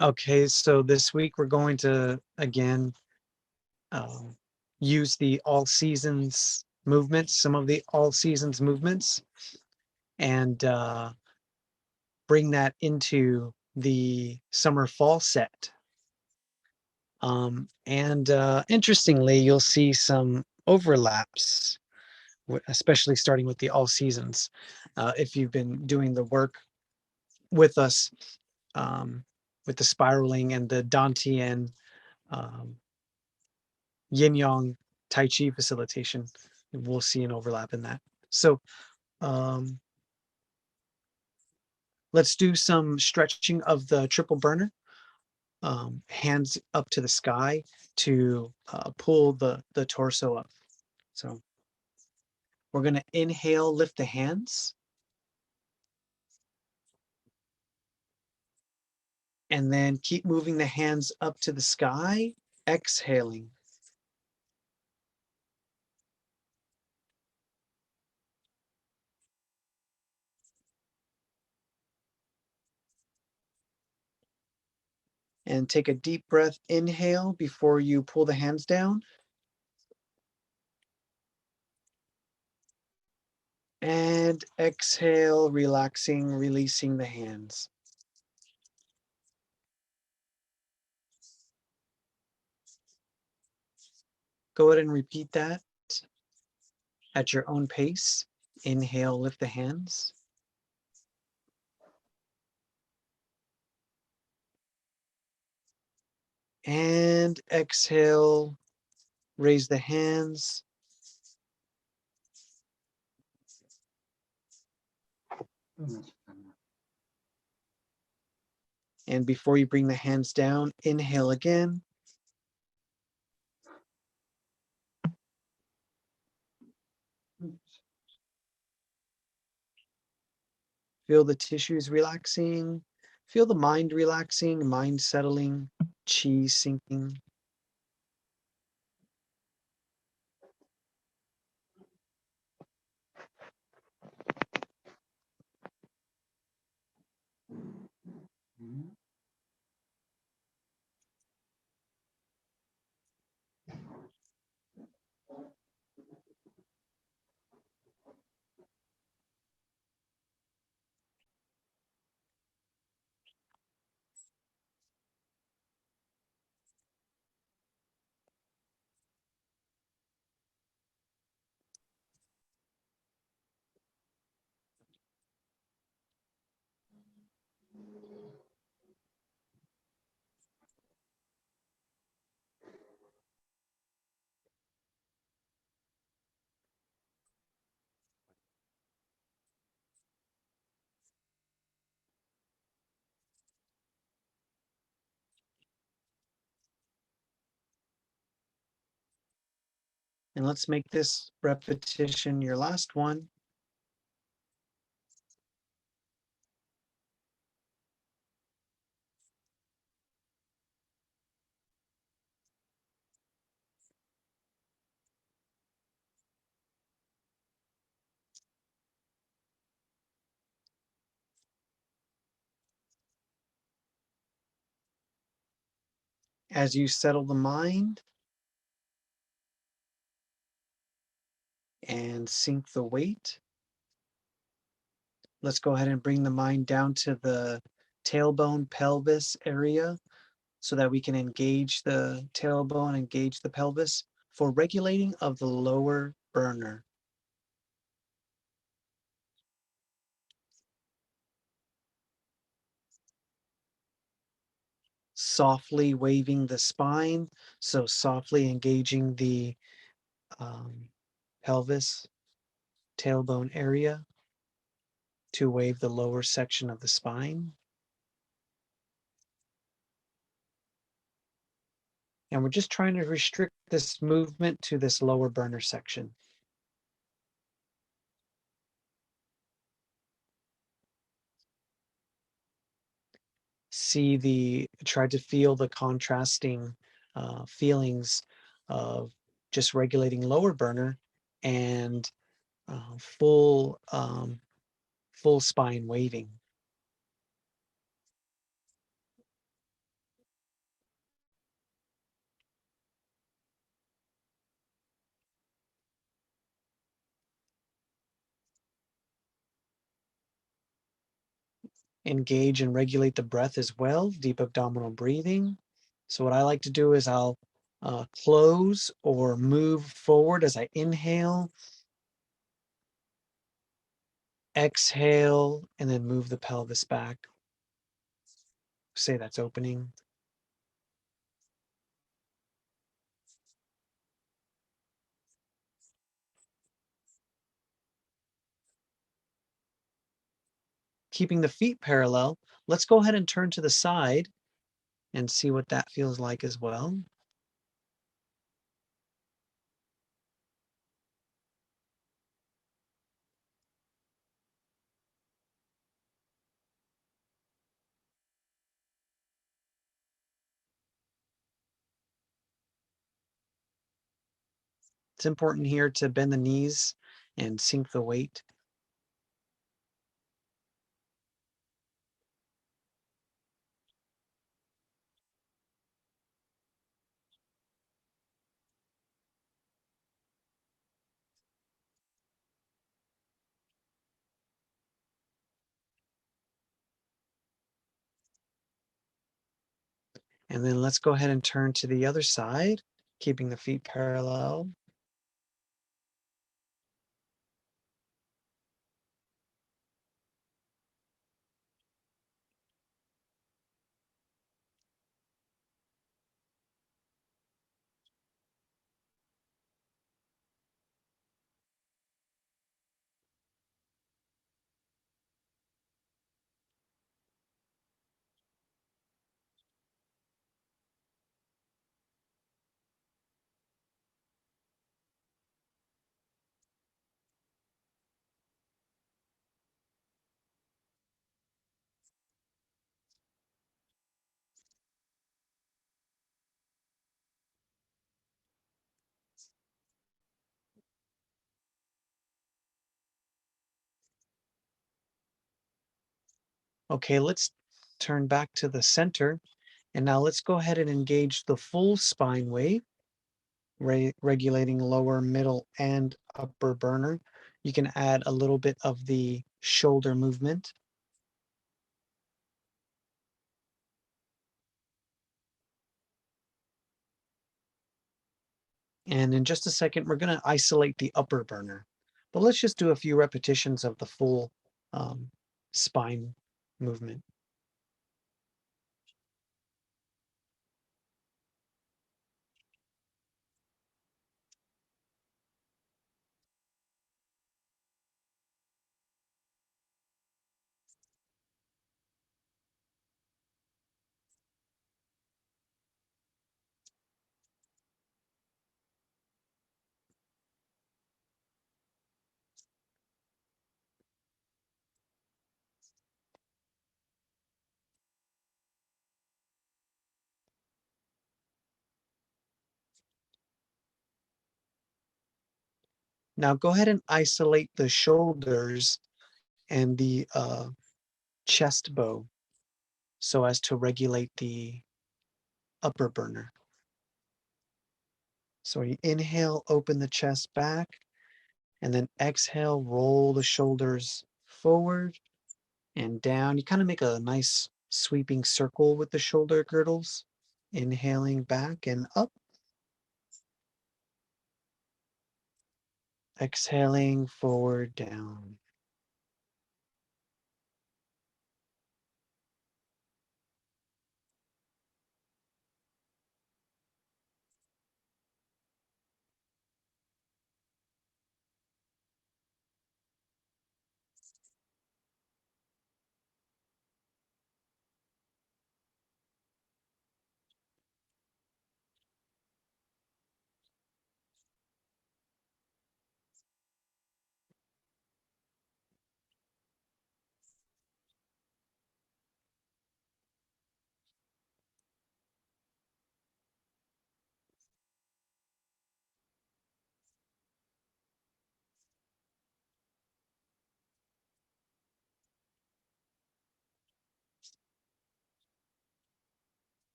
Okay, so this week we're going to again um, use the all seasons movements, some of the all seasons movements, and bring that into the summer fall set. And interestingly, you'll see some overlaps, especially starting with the all seasons. If you've been doing the work with us um, with the spiraling and the Dantian um, yin yang Tai Chi facilitation, we'll see an overlap in that. So um, let's do some stretching of the triple burner. Hands up to the sky to pull the torso up. So we're going to inhale, lift the hands, and then keep moving the hands up to the sky, exhaling. And take a deep breath, inhale before you pull the hands down. And exhale, relaxing, releasing the hands. Go ahead and repeat that at your own pace. Inhale, lift the hands. And exhale, raise the hands. And before you bring the hands down, inhale again. Feel the tissues relaxing. Feel the mind relaxing, mind settling, chi sinking. And let's make this repetition your last one. As you settle the mind and sink the weight, let's go ahead and bring the mind down to the tailbone pelvis area so that we can engage the tailbone, engage the pelvis for regulating of the lower burner. Softly waving the spine, so softly engaging the pelvis, tailbone area to wave the lower section of the spine. And we're just trying to restrict this movement to this lower burner section. Try to feel the contrasting feelings of just regulating lower burner and full spine waving. engage and regulate the breath as well, deep abdominal breathing. So what I like to do is I'll close or move forward as I inhale, exhale, and then move the pelvis back. Say that's opening. Keeping the feet parallel, let's go ahead and turn to the side and see what that feels like as well. It's important here to bend the knees and sink the weight. And then let's go ahead and turn to the other side, keeping the feet parallel. Okay, let's turn back to the center. And now let's go ahead and engage the full spine wave, regulating lower, middle, and upper burner. You can add a little bit of the shoulder movement. And in just a second, we're going to isolate the upper burner. But let's just do a few repetitions of the full um, spine movement. Now go ahead and isolate the shoulders and the chest bow so as to regulate the upper burner. So you inhale, open the chest back, and then exhale, roll the shoulders forward and down. You kind of make a nice sweeping circle with the shoulder girdles. Inhaling back and up, exhaling forward, down.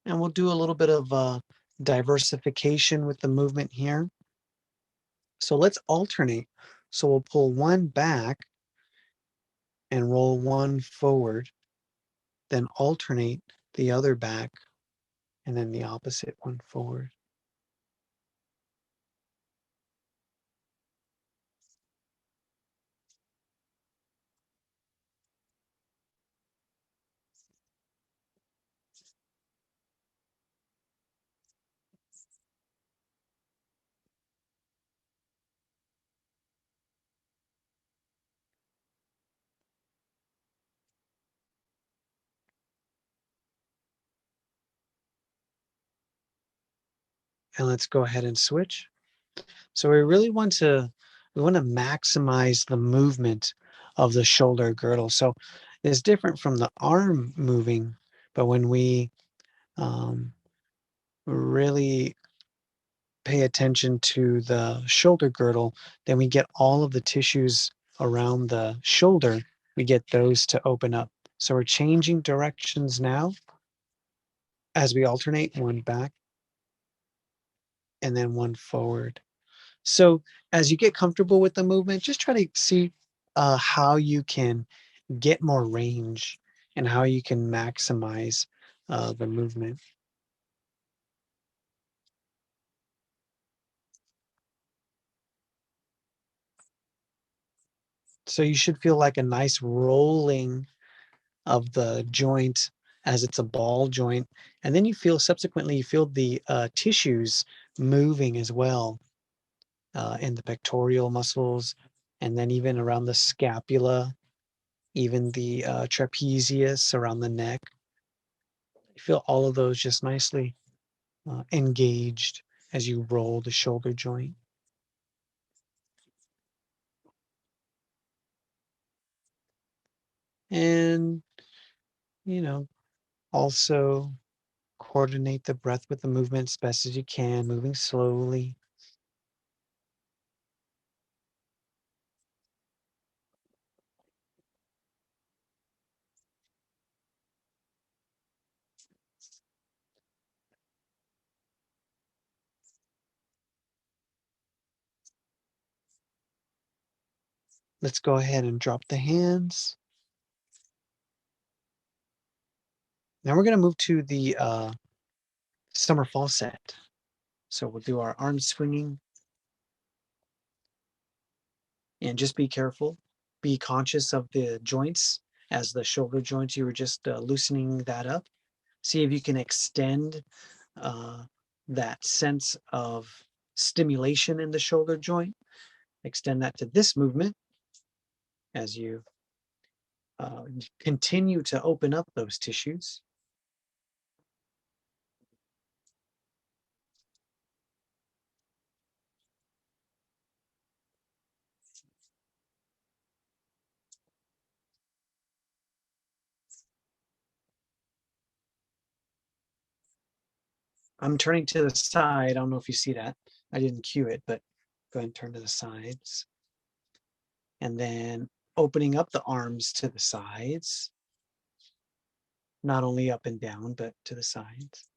And we'll do a little bit of diversification with the movement here. So let's alternate. So we'll pull one back and roll one forward, then alternate the other back, and then the opposite one forward. And let's go ahead and switch. So we want to maximize the movement of the shoulder girdle. So it's different from the arm moving, but when we really pay attention to the shoulder girdle, then we get all of the tissues around the shoulder, we get those to open up. So we're changing directions now as we alternate one back and then one forward. So as you get comfortable with the movement, just try to see how you can get more range and how you can maximize the movement. So you should feel like a nice rolling of the joint as it's a ball joint. And then you feel the tissues moving as well in the pectoral muscles, and then even around the scapula, even the trapezius around the neck. You feel all of those just nicely engaged as you roll the shoulder joint. And, you know, also coordinate the breath with the movement as best as you can, moving slowly. Let's go ahead and drop the hands. Now we're going to move to the summer fall set. So we'll do our arm swinging and just be careful. Be conscious of the joints as the shoulder joints. You were just loosening that up. See if you can extend uh, that sense of stimulation in the shoulder joint. Extend that to this movement as you continue to open up those tissues. I'm turning to the side. I don't know if you see that. I didn't cue it, but go ahead and turn to the sides. And then opening up the arms to the sides, not only up and down, but to the sides.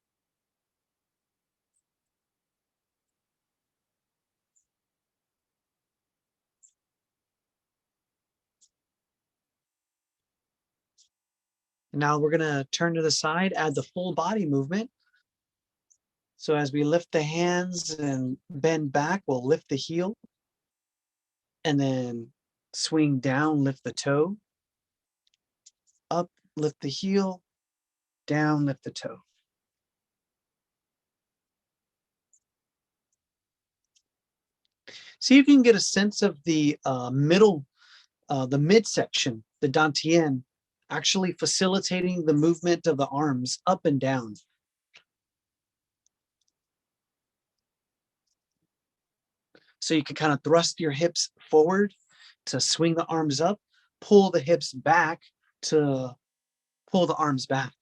And now we're going to turn to the side, add the full body movement. So as we lift the hands and bend back, we'll lift the heel and then swing down, lift the toe, up, lift the heel, down, lift the toe. See if you can get a sense of the the midsection, the dantian, actually facilitating the movement of the arms up and down. So you can kind of thrust your hips forward to swing the arms up, pull the hips back to pull the arms back.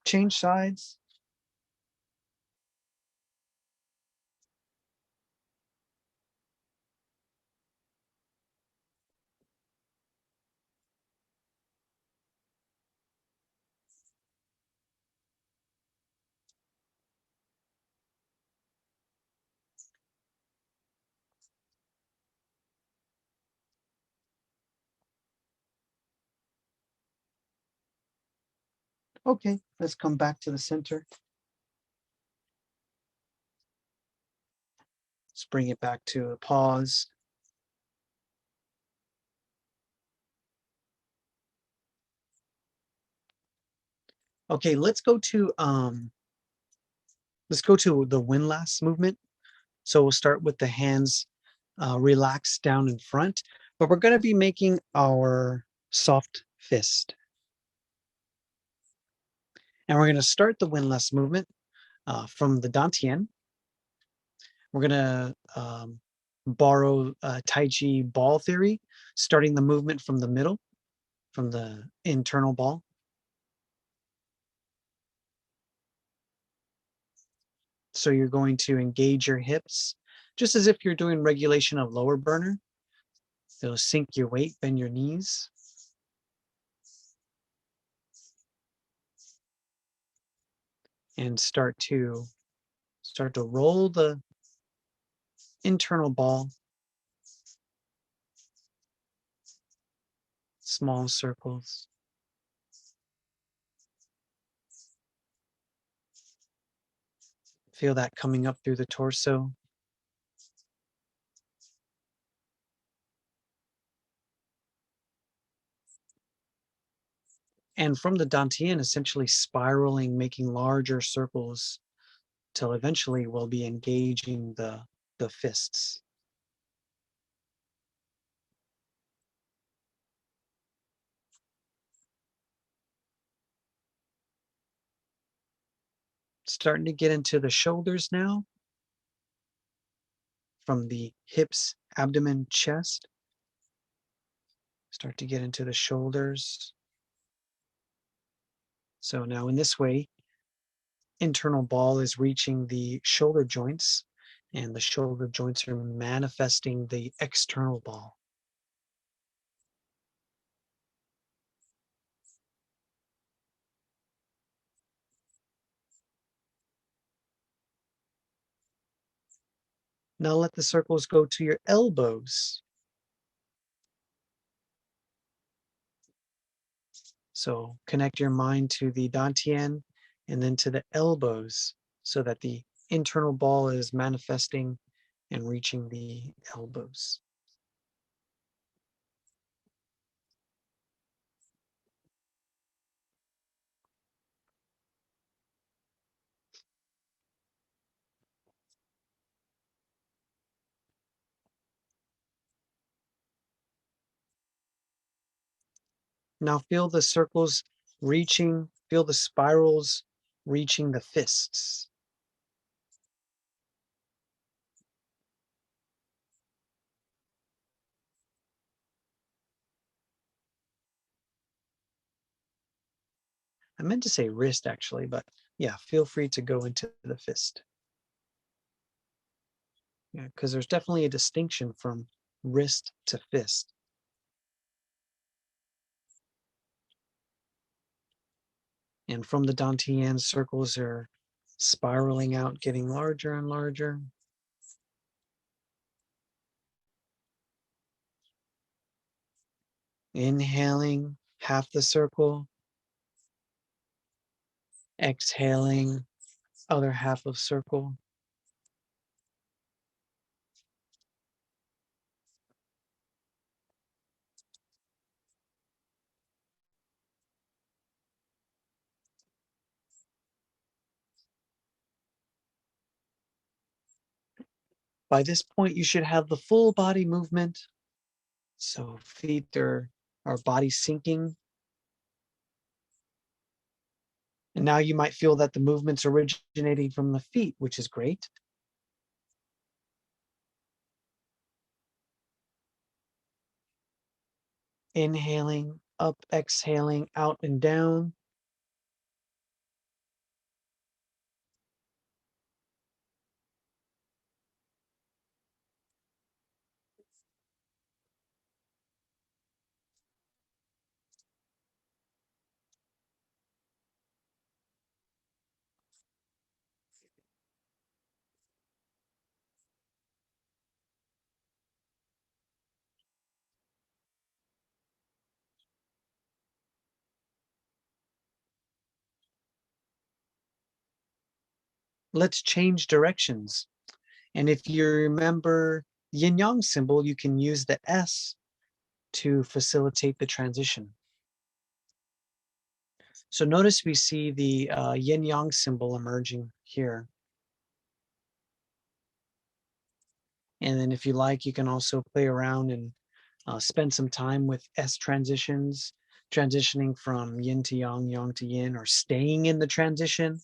Change sides. Okay, let's come back to the center. Let's bring it back to a pause. Okay, let's go to the windlass movement. So we'll start with the hands relaxed down in front, but we're going to be making our soft fist. And we're going to start the windlass movement from the dantian. We're going to borrow Tai Chi ball theory, starting the movement from the middle, from the internal ball. So you're going to engage your hips, just as if you're doing regulation of lower burner. So sink your weight, bend your knees. And start to roll the internal ball, small circles. Feel that coming up through the torso. And from the dantian, essentially spiraling, making larger circles till eventually we'll be engaging the fists. Starting to get into the shoulders now. From the hips, abdomen, chest. Start to get into the shoulders. So now in this way, internal ball is reaching the shoulder joints, and the shoulder joints are manifesting the external ball. Now let the circles go to your elbows. So connect your mind to the dantian and then to the elbows so that the internal ball is manifesting and reaching the elbows. Now feel the circles reaching, feel the spirals reaching the fists. I meant to say wrist actually, but yeah, feel free to go into the fist. Yeah, because there's definitely a distinction from wrist to fist. And from the dantian, circles are spiraling out, getting larger and larger. Inhaling half the circle, exhaling other half of circle. By this point, you should have the full body movement. So feet are body sinking. And now you might feel that the movement's originating from the feet, which is great. Inhaling, up, exhaling, out and down. let's change directions. And if you remember yin yang symbol, you can use the S to facilitate the transition. So notice we see the yin yang symbol emerging here. And then if you like, you can also play around and spend some time with S transitions, transitioning from yin to yang to yin, or staying in the transition.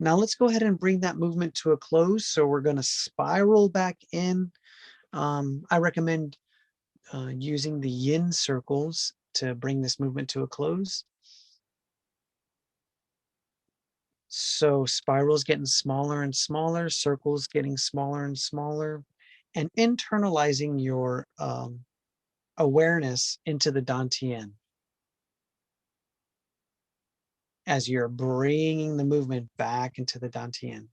Now let's go ahead and bring that movement to a close. So we're going to spiral back in. I recommend using the yin circles to bring this movement to a close. So spirals getting smaller and smaller, circles getting smaller and smaller, and internalizing your awareness into the Dantian as you're bringing the movement back into the Dantian.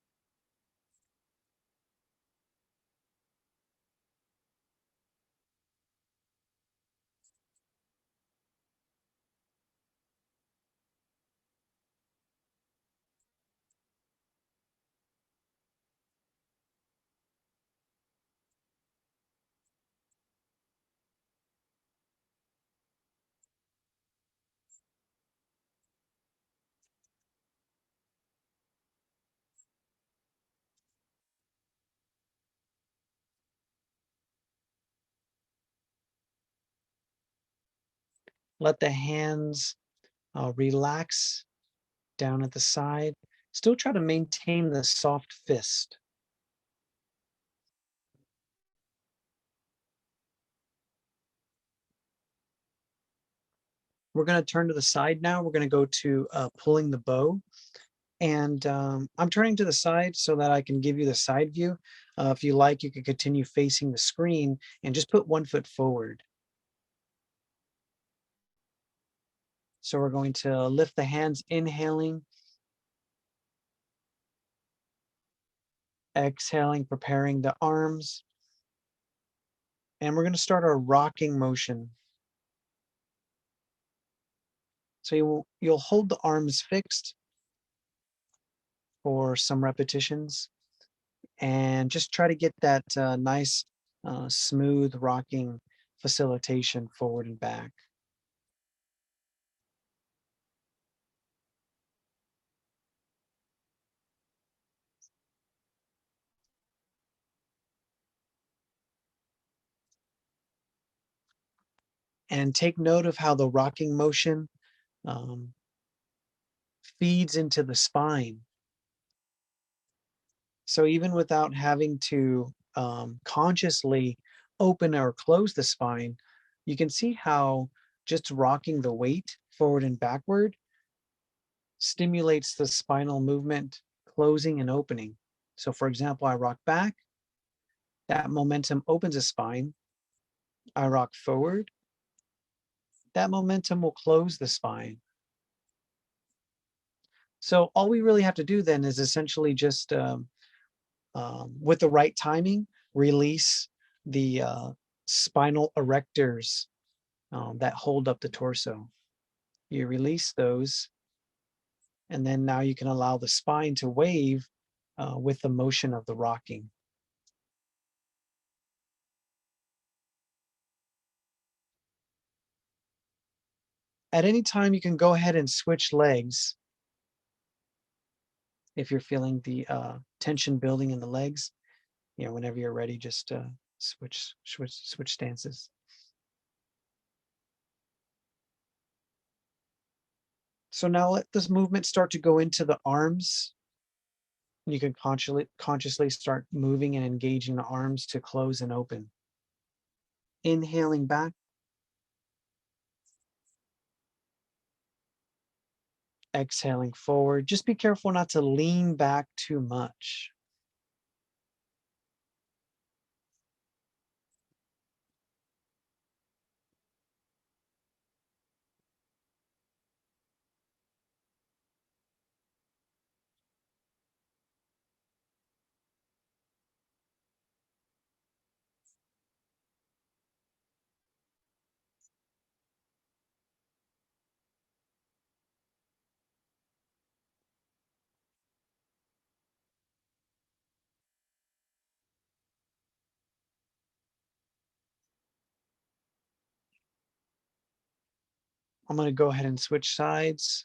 Let the hands relax down at the side. Still try to maintain the soft fist. We're going to turn to the side now. We're going to go to pulling the bow. And I'm turning to the side so that I can give you the side view. If you like, you can continue facing the screen and just put 1 foot forward. So we're going to lift the hands, inhaling, exhaling, preparing the arms. And we're going to start our rocking motion. So you'll hold the arms fixed for some repetitions and just try to get that nice, smooth rocking facilitation forward and back. And take note of how the rocking motion um, feeds into the spine. So even without having to consciously open or close the spine, you can see how just rocking the weight forward and backward stimulates the spinal movement, closing and opening. So for example, I rock back, that momentum opens the spine. I rock forward, that momentum will close the spine. So all we really have to do then is essentially just with the right timing, release the spinal erectors that hold up the torso. You release those, and then now you can allow the spine to wave with the motion of the rocking. At any time, you can go ahead and switch legs if you're feeling the tension building in the legs. Whenever you're ready, just switch stances. So now let this movement start to go into the arms. You can consciously start moving and engaging the arms to close and open. Inhaling back, exhaling forward. Just be careful not to lean back too much. I'm going to go ahead and switch sides.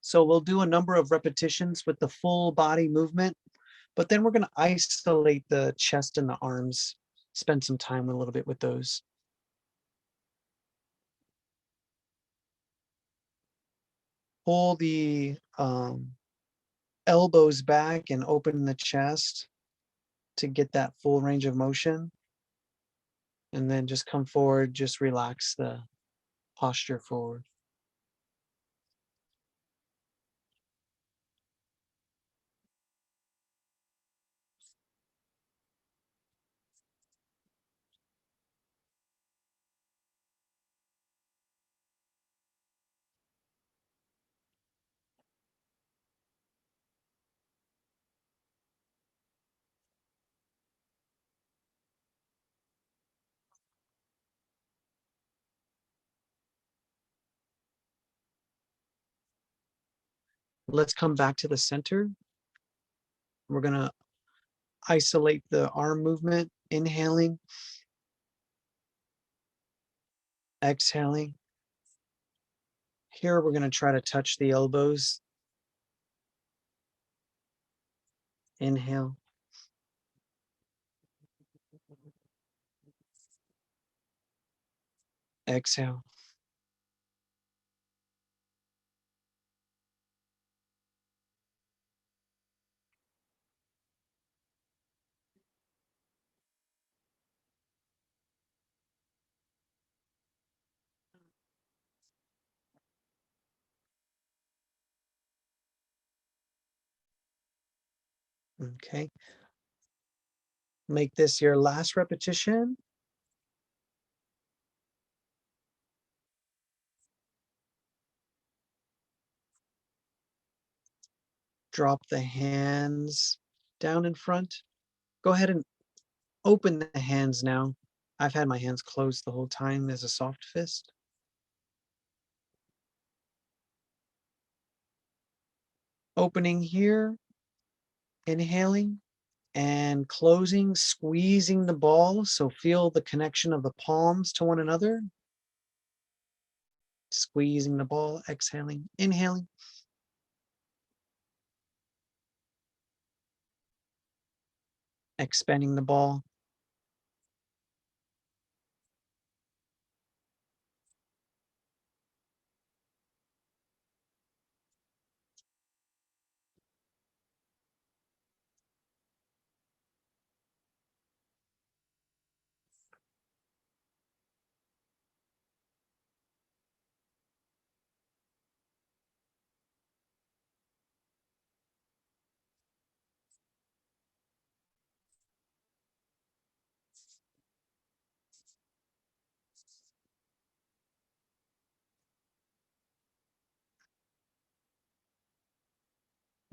So we'll do a number of repetitions with the full body movement, but then we're going to isolate the chest and the arms, spend some time a little bit with those. Pull the elbows back and open the chest to get that full range of motion. And then just come forward, just relax the posture forward. Let's come back to the center. We're going to isolate the arm movement, inhaling, exhaling. Here, we're going to try to touch the elbows. Inhale. Exhale. Okay. Make this your last repetition. Drop the hands down in front. Go ahead and open the hands now. I've had my hands closed the whole time as a soft fist. Opening here, inhaling and closing, squeezing the ball. So feel the connection of the palms to one another. Squeezing the ball, exhaling, inhaling. Expanding the ball.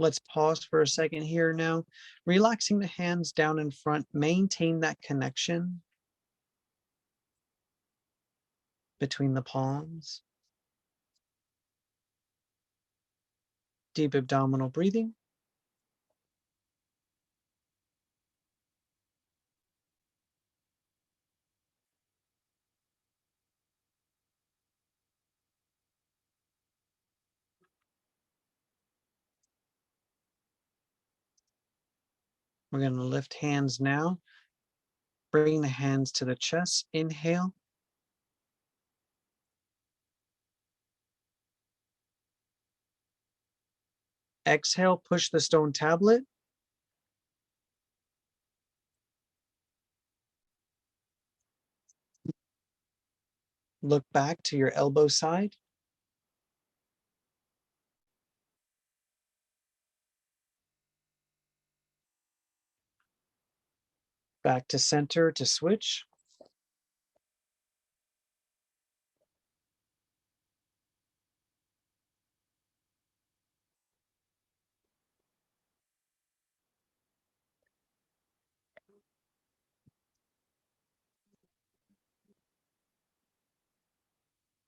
Let's pause for a second here now. Relaxing the hands down in front, maintain that connection between the palms. Deep abdominal breathing. We're going to lift hands now. Bring the hands to the chest. Inhale. Exhale, push the stone tablet. Look back to your elbow side. Back to center to switch.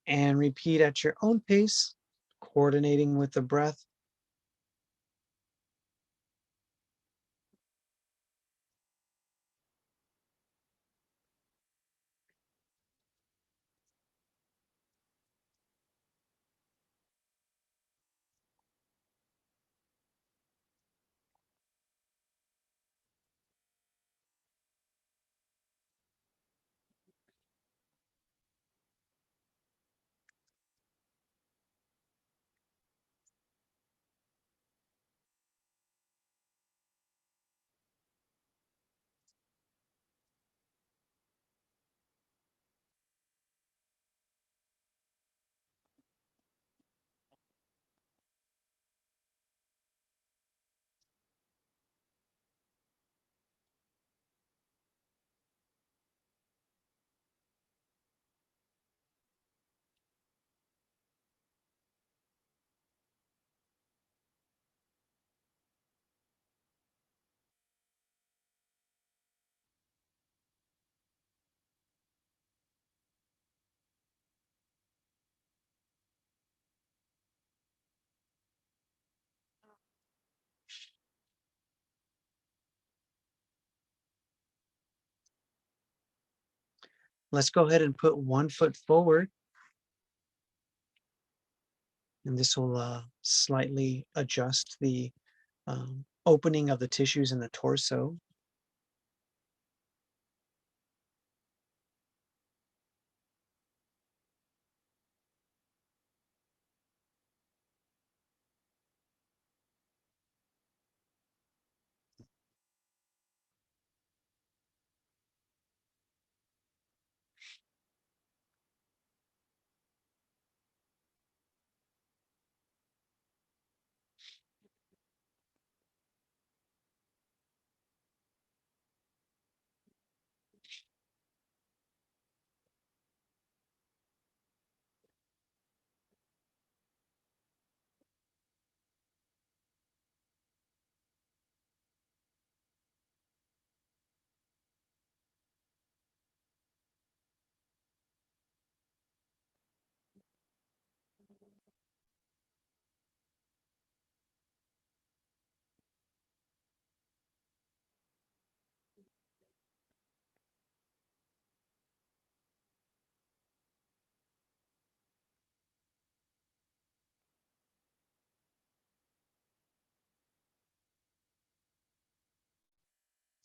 And repeat at your own pace, coordinating with the breath. Let's go ahead and put one foot forward. And this will slightly adjust the opening of the tissues in the torso.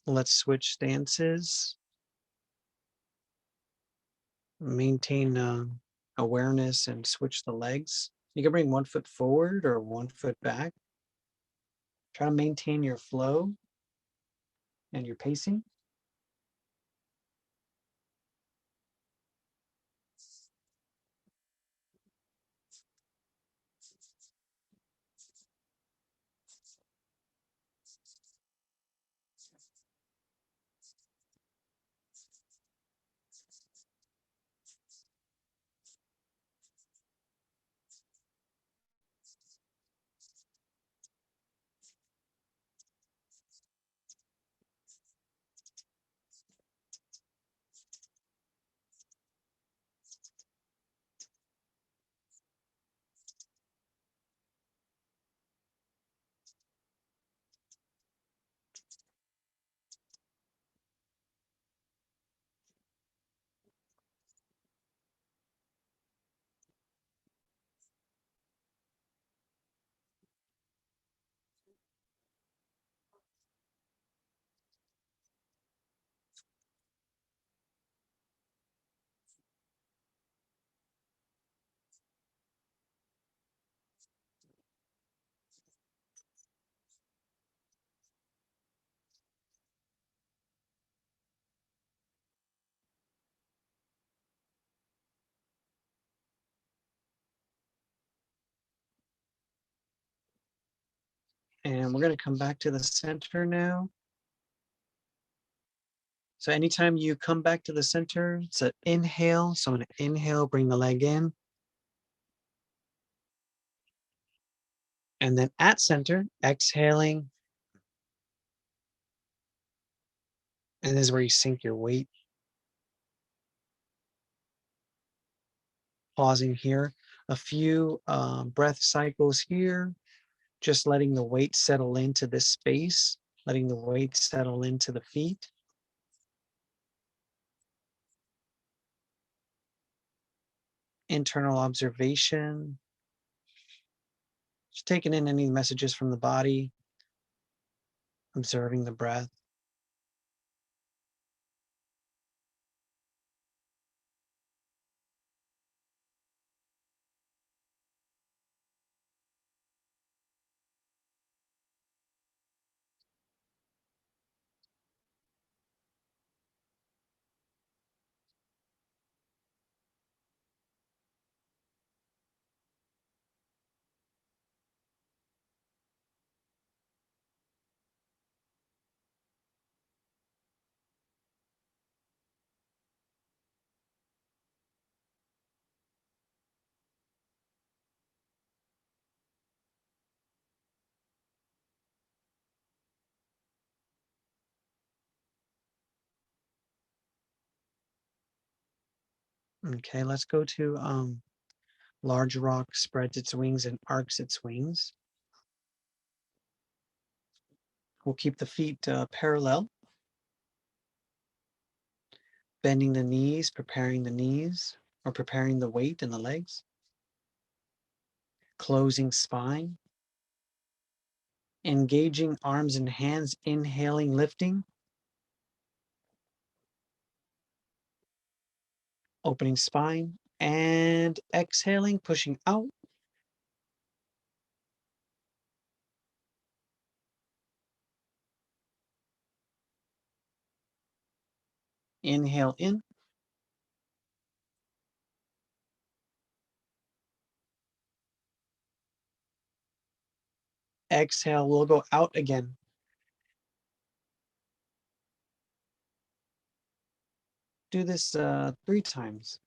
Let's switch stances. Maintain awareness and switch the legs. You can bring one foot forward or one foot back. Try to maintain your flow and your pacing. And we're going to come back to the center now. So anytime you come back to the center, it's an inhale. So I'm going to inhale, bring the leg in. And then at center, exhaling. And this is where you sink your weight. Pausing here. A few breath cycles here. Just letting the weight settle into this space. Letting the weight settle into the feet. Internal observation. Just taking in any messages from the body. Observing the breath. Okay, let's go to large rock spreads its wings and arcs its wings. We'll keep the feet parallel. Bending the knees, preparing the knees, or preparing the weight in the legs. Closing spine. Engaging arms and hands, inhaling, lifting. Opening spine and exhaling, pushing out. Inhale in. Exhale, we'll go out again. Do this 3 times.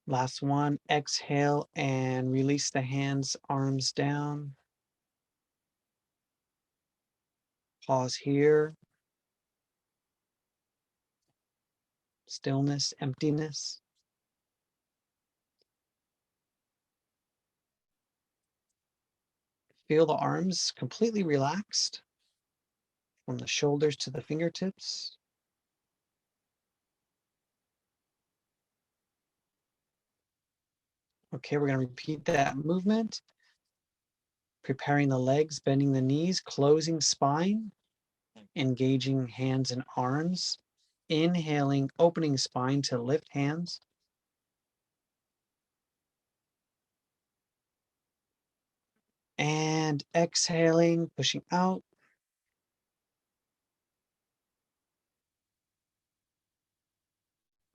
Last one, exhale and release the hands, arms down. Pause here. Stillness, emptiness. Feel the arms completely relaxed from the shoulders to the fingertips. Okay, we're going to repeat that movement. Preparing the legs, bending the knees, closing spine, engaging hands and arms. Inhaling, opening spine to lift hands. And exhaling, pushing out.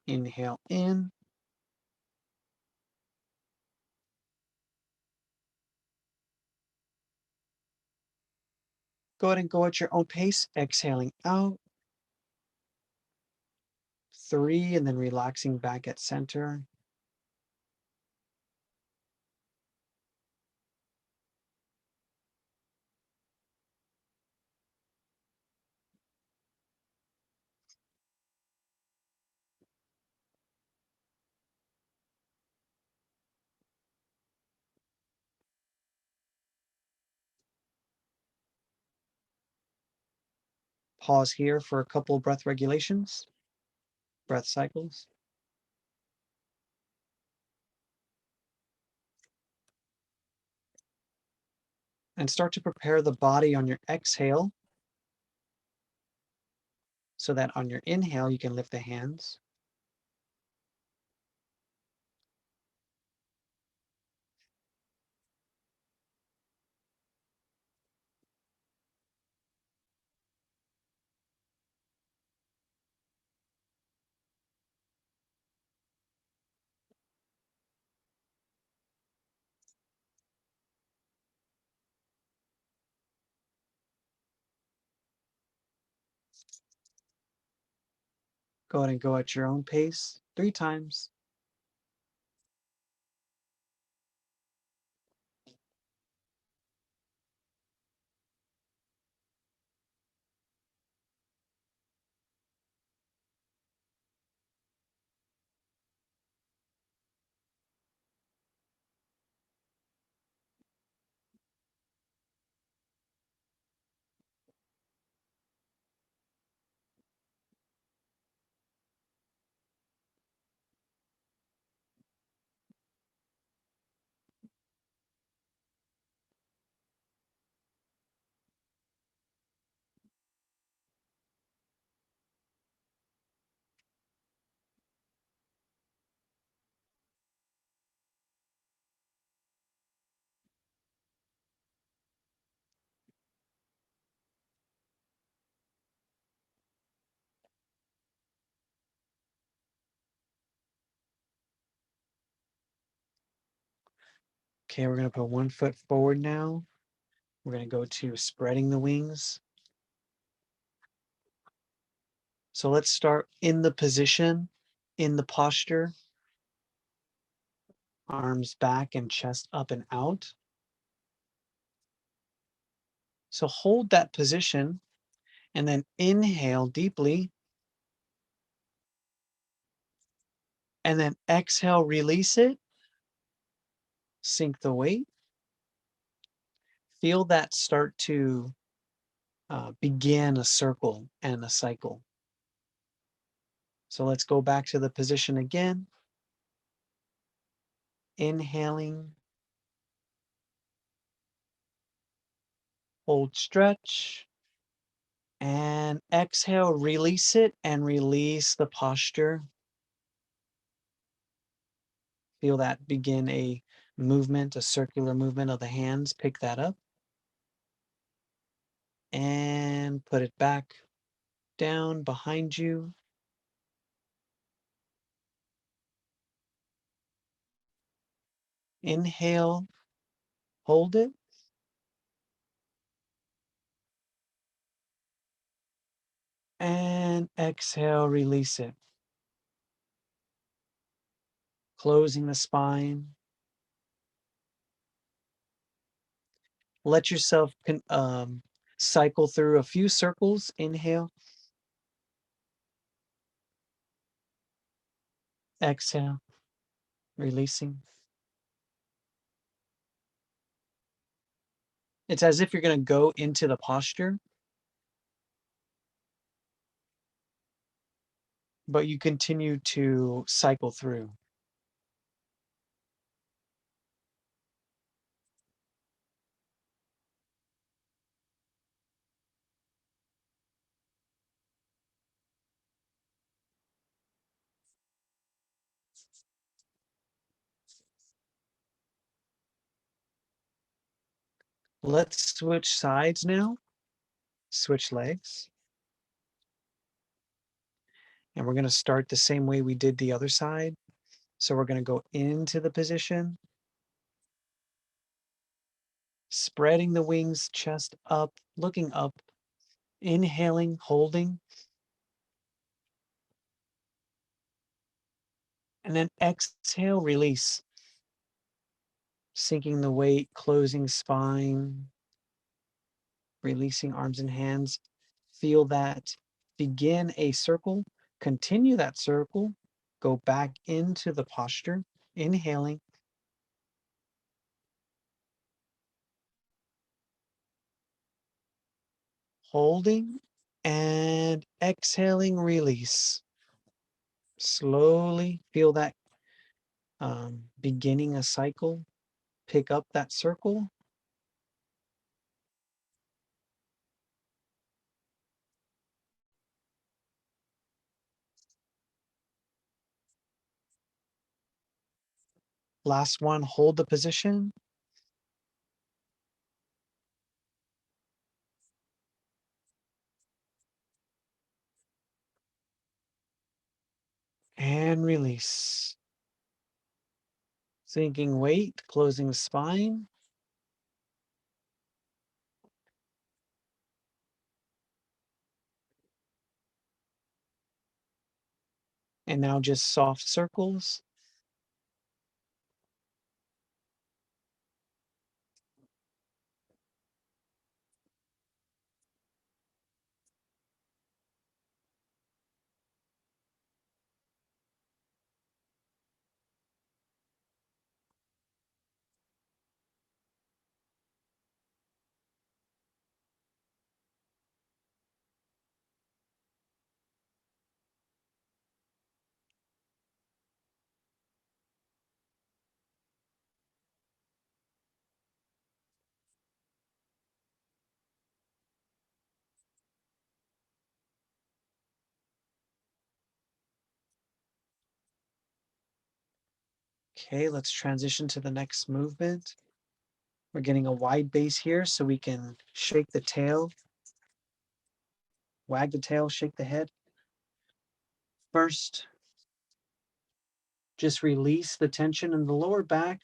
Inhale in. Go ahead and go at your own pace. Exhaling out. 3, and then relaxing back at center. Pause here for a couple breath regulations, breath cycles. And start to prepare the body on your exhale so that on your inhale, you can lift the hands. Go ahead and go at your own pace 3 times. Okay, we're going to put 1 foot forward now. We're going to go to spreading the wings. So let's start in the position, in the posture, arms back and chest up and out. So hold that position and then inhale deeply. And then exhale, release it. Sink the weight. Feel that start to begin a circle and a cycle. So let's go back to the position again. Inhaling. Hold, stretch. And exhale, release it and release the posture. Feel that begin a movement, a circular movement of the hands. Pick that up and put it back down behind you. Inhale, hold it. And exhale, release it. Closing the spine. Let yourself cycle through a few circles. Inhale. Exhale, releasing. It's as if you're going to go into the posture, but you continue to cycle through. Let's switch sides now. Switch legs. And we're going to start the same way we did the other side. So we're going to go into the position, spreading the wings, chest up, looking up, inhaling, holding, and then exhale, release, sinking the weight, closing spine, releasing arms and hands. Feel that begin a circle, continue that circle, go back into the posture, inhaling, holding, and exhaling, release. Slowly feel that beginning a cycle. Pick up that circle. Last one, hold the position. And release. Sinking weight, closing the spine. And now just soft circles. Okay, let's transition to the next movement. We're getting a wide base here so we can shake the tail, wag the tail, shake the head. First, just release the tension in the lower back,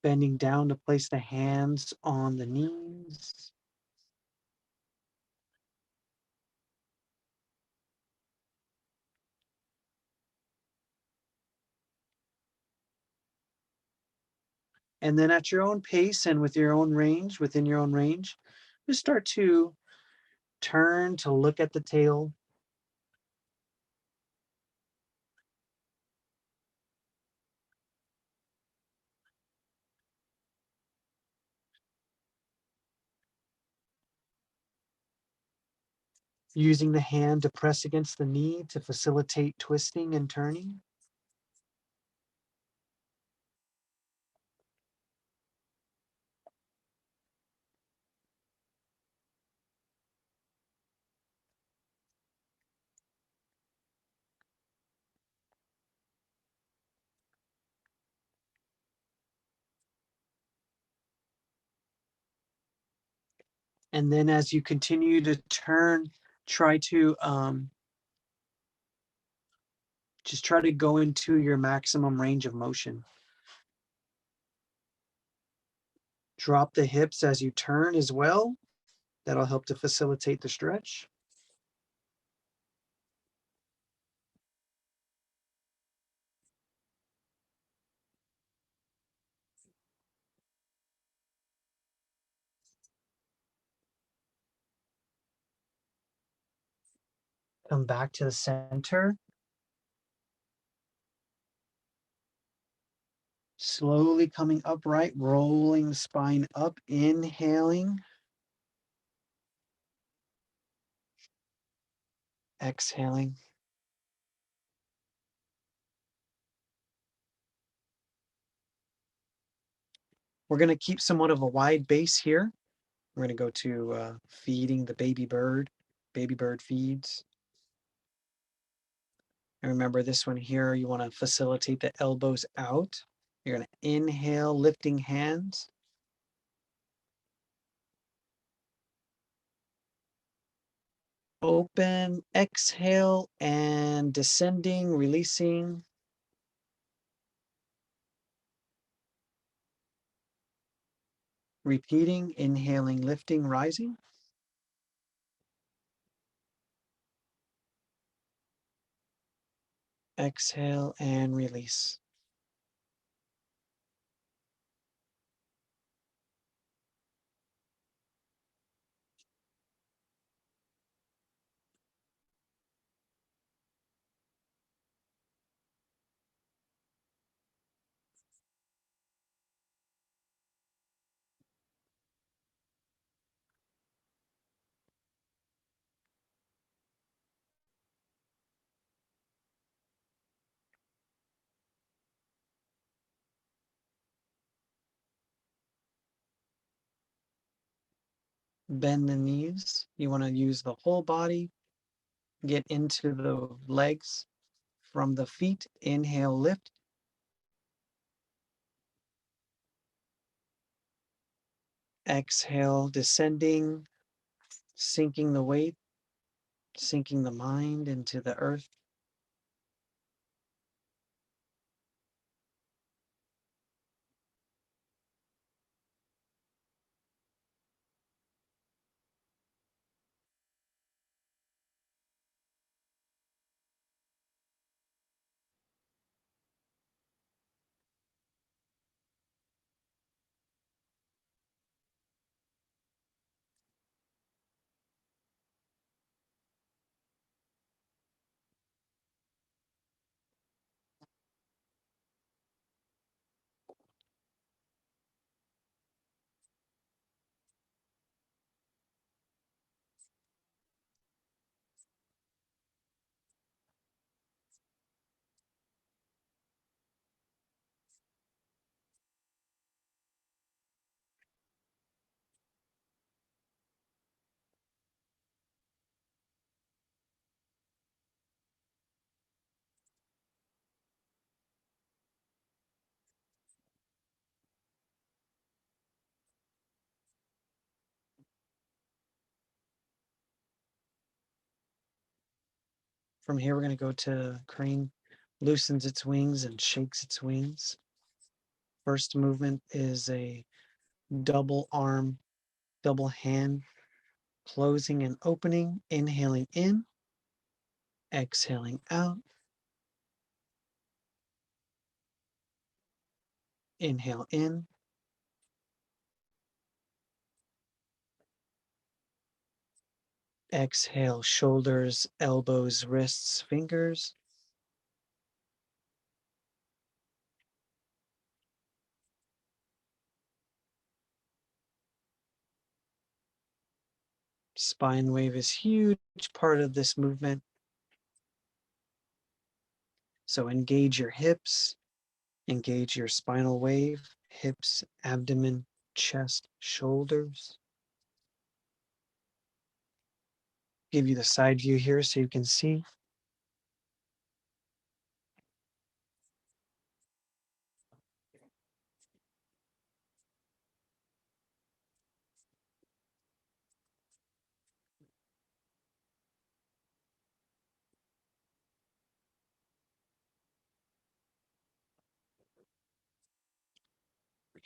bending down to place the hands on the knees. And then at your own pace and with your own range, within your own range, just start to turn to look at the tail. Using the hand to press against the knee to facilitate twisting and turning. And then as you continue to turn, try to just try to go into your maximum range of motion. Drop the hips as you turn as well. That'll help to facilitate the stretch. Come back to the center. Slowly coming upright, rolling the spine up, inhaling. Exhaling. We're going to keep somewhat of a wide base here. We're going to go to feeding the baby bird. Baby bird feeds. And remember this one here, you want to facilitate the elbows out. You're going to inhale, lifting hands. Open, exhale, and descending, releasing. Repeating, inhaling, lifting, rising. Exhale and release. Bend the knees. You want to use the whole body. Get into the legs from the feet. Inhale, lift. Exhale, descending, sinking the weight, sinking the mind into the earth. From here, we're going to go to crane, loosens its wings and shakes its wings. First movement is a double arm, double hand, closing and opening, inhaling in, exhaling out. Inhale in, exhale, shoulders, elbows, wrists, fingers. Spine wave is huge part of this movement. So engage your hips, engage your spinal wave, hips, abdomen, chest, shoulders. Give you the side view here so you can see.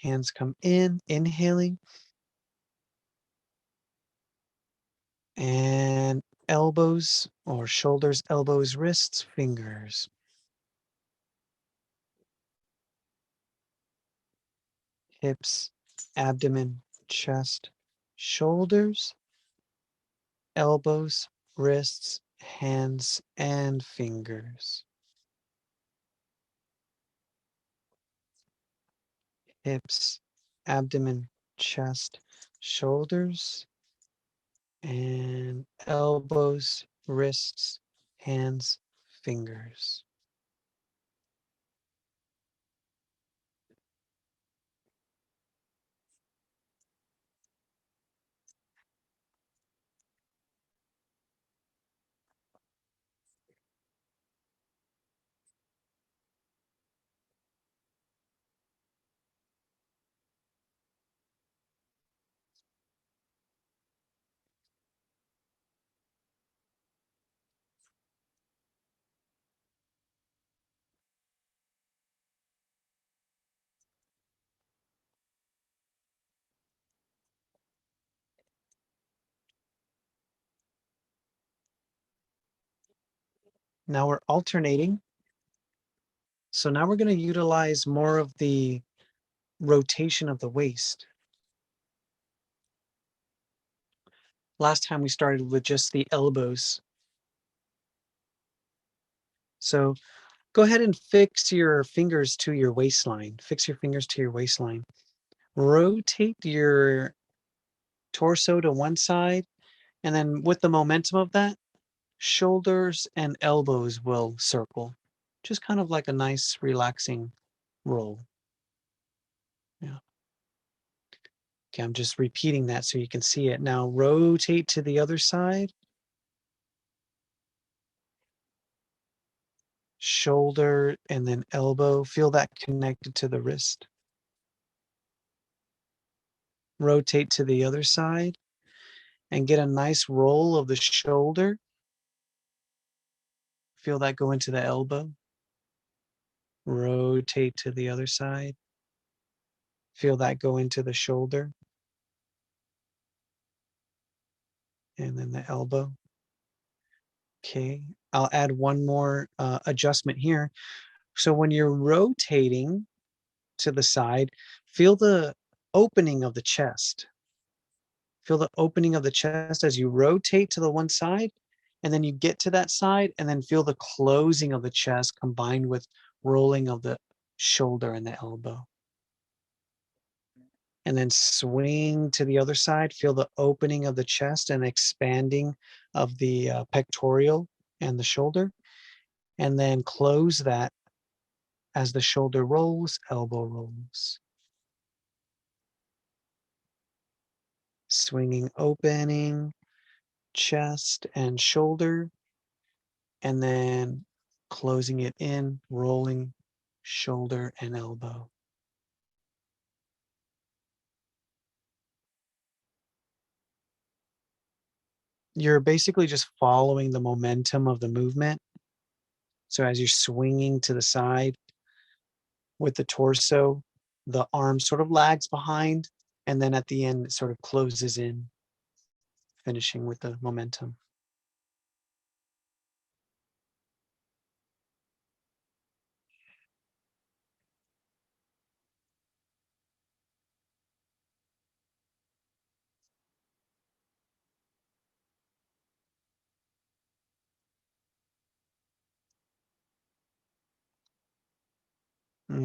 Hands come in, inhaling, and elbows or shoulders, elbows, wrists, fingers. Hips, abdomen, chest, shoulders, elbows, wrists, hands, and fingers. Hips, abdomen, chest, shoulders, and elbows, wrists, hands, fingers. Now we're alternating. So now we're going to utilize more of the rotation of the waist. Last time we started with just the elbows. So go ahead and fix your fingers to your waistline. Fix your fingers to your waistline. Rotate your torso to one side, and then with the momentum of that, shoulders and elbows will circle. Just kind of like a nice relaxing roll. Yeah. Okay, I'm just repeating that so you can see it. Now rotate to the other side. Shoulder and then elbow. Feel that connected to the wrist. rotate to the other side, and get a nice roll of the shoulder. Feel that go into the elbow. Rotate to the other side. Feel that go into the shoulder. And then the elbow. Okay, I'll add one more adjustment here. So when you're rotating to the side, feel the opening of the chest. Feel the opening of the chest as you rotate to the one side, and then you get to that side, and then feel the closing of the chest combined with rolling of the shoulder and the elbow. And then swing to the other side, feel the opening of the chest and expanding of the pectoral and the shoulder, and then close that as the shoulder rolls, elbow rolls. Swinging, opening, chest and shoulder, and then closing it in, rolling, shoulder and elbow. You're basically just following the momentum of the movement. So as you're swinging to the side with the torso, the arm sort of lags behind, and then at the end, it sort of closes in, finishing with the momentum.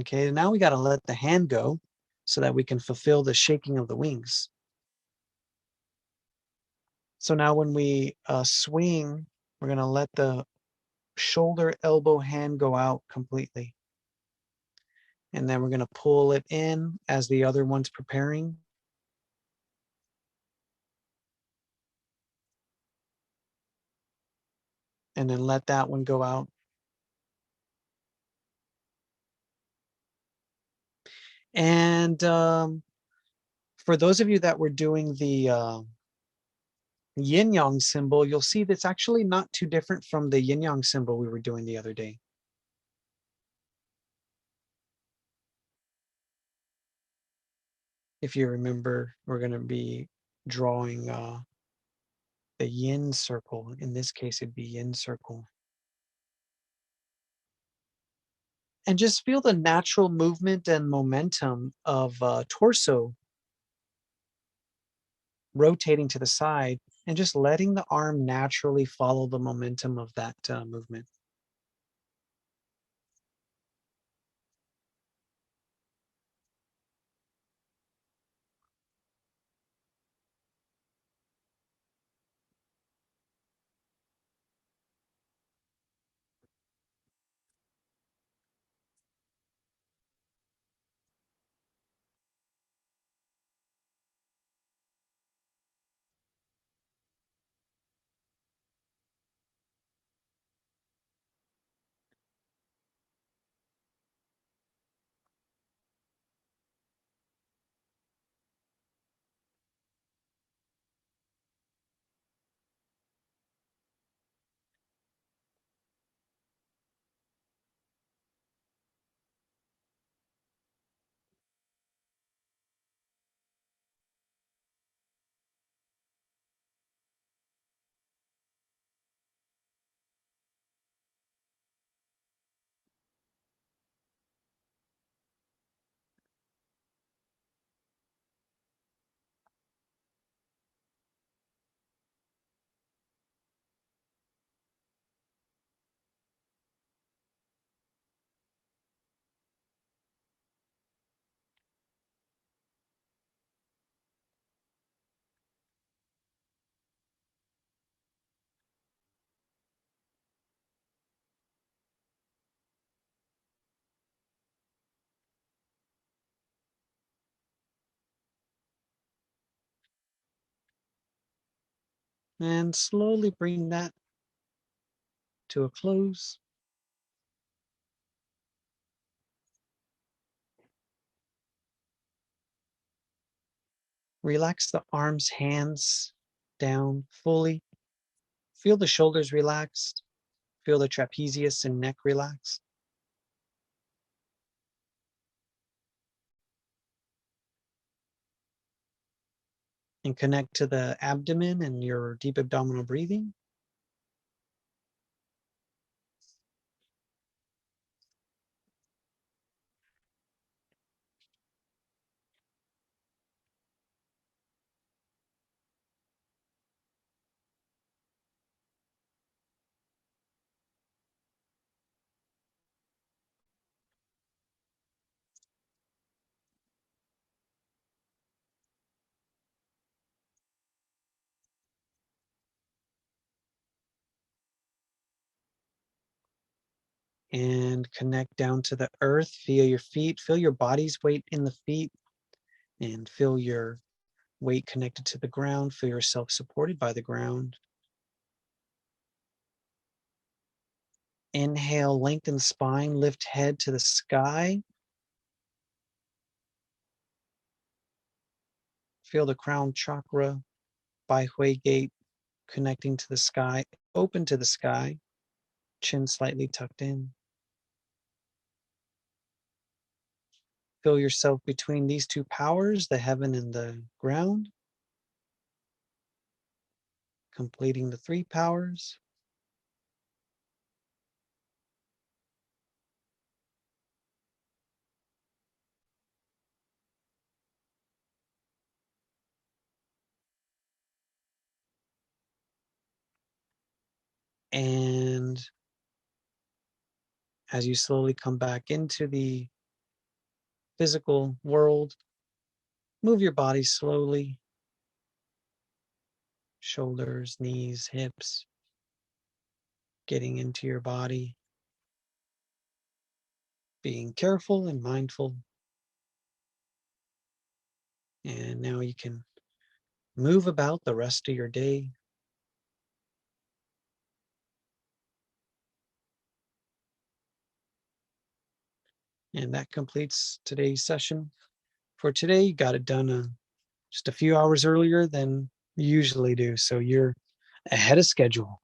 Okay, now we got to let the hand go so that we can fulfill the shaking of the wings. So now when we swing, we're going to let the shoulder, elbow, hand go out completely. And then we're going to pull it in as the other one's preparing. And then let that one go out. And for those of you that were doing the yin yang symbol, you'll see that's actually not too different from the yin yang symbol we were doing the other day. If you remember, we're going to be drawing the yin circle. In this case, it'd be yin circle. And just feel the natural movement and momentum of torso rotating to the side and just letting the arm naturally follow the momentum of that movement. And slowly bring that to a close. Relax the arms, hands down fully. Feel the shoulders relaxed. Feel the trapezius and neck relax. And connect to the abdomen and your deep abdominal breathing. And connect down to the earth. Feel your feet, feel your body's weight in the feet, and feel your weight connected to the ground. Feel yourself supported by the ground. Inhale, lengthen spine, lift head to the sky. Feel the crown chakra, Bai Hui gate, connecting to the sky, open to the sky, chin slightly tucked in. Feel yourself between these two powers, the heaven and the ground, completing the three powers. And as you slowly come back into the physical world, move your body slowly, shoulders, knees, hips, getting into your body, being careful and mindful. And now you can move about the rest of your day. And that completes today's session. For today, you got it done just a few hours earlier than you usually do. So you're ahead of schedule.